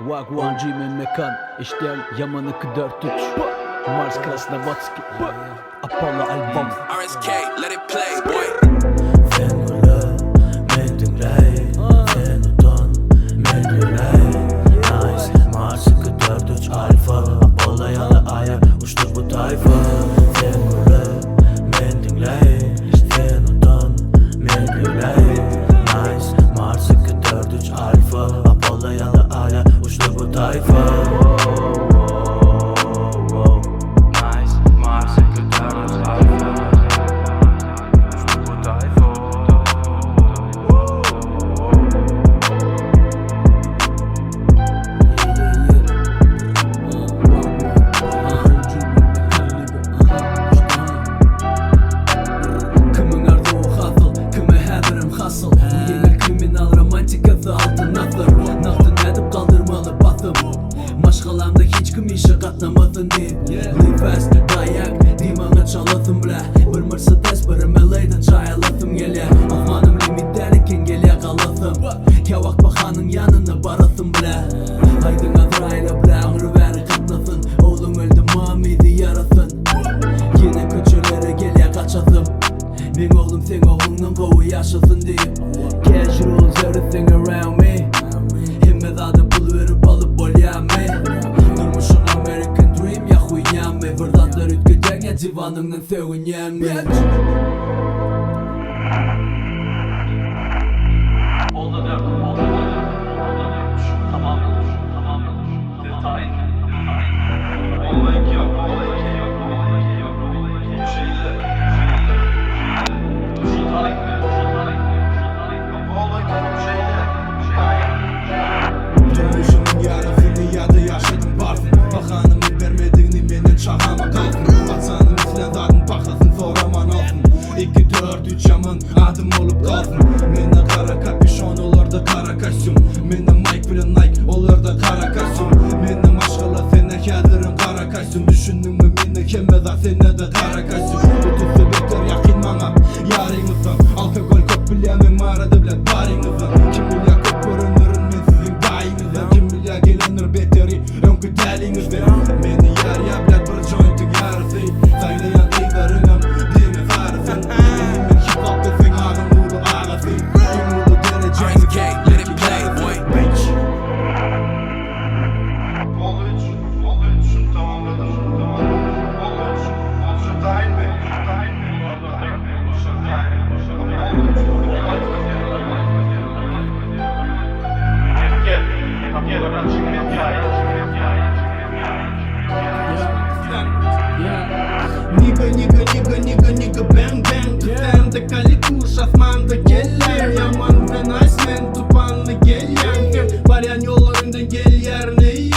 Wagwan G-Man mekan İşte Yaman 243 Mars Krasnovodski Apollo album RSK, let it play, boy. Sen gülü, men dinley. Sen utan, men dinley. Nice, Mars 243 alfa. Apollo yalı aya uçtu bu tayfa. Sen gülü, men dinley. Sen utan, men dinley. Nice, Mars 243 alfa. Apollo yalı aya uçtu bu tayfa. Yeni kriminal romantik adı altın atlar Nahtın edip kaldırmalı batım Maşgalamda hiç kim işe katlamadın deyip Live fast, dayak, dimana çalatım bile Bir Mercedes, bir MLA'da çayalatım geliyor Ahmanım limitlerken geliyor kalatım Kavak bakanın yanına baratım bile Aydın adrayla bile ağrı veri katlasın Oğlum öldü mamidi yaratın Yine köçelere geliyor kaçatım Men oğlum sen oğlundan kovu yaşasın deyip Cash rules everything around me Himmet adı buluverip alıp bolyami Durmuşun American dream ya huyyami Vırdatlar ütkecek ya divanının sevin mi Oldu der, oldu der. Tamamdır, detay. Olay yok, Dönüşümün yarısını ya da yaşadım parfüm Bakanımın vermediğini menden çağama kalkın Vatanım izlen dadın bakasın soraman olsun 2-4-3 yaman adım olup kalsın Menden kara kapüşon olur da kara kaşım Menden Mike bilen Nike olur da kara kaşım Menden maşgala sene kâdirin kara kaşım Düşündün mü menden kemmeza sene de kara kaşım Bütün sebepler yakin bana yarınızdan Alkogol kop bilemem mağarada bile barınızdan Kim bilir kop görünürün men sizin dayınızdan Kim bilir gelinir beteri önkü telinizden Meni yar ya bilet bir jointin yarısı Saylayan izlerim birine sarısın Benim hip hop desin ağın uğru ağası Ümrulu dereceğini RSK, let it play, boy. Bitch Oldu tamamladım. Oldu dahil mi? Nigga bang bang Tüfende kali kuş asmanda geller Yaman ve nice man tupanlı gel yan Baryan yollarından gel yer ne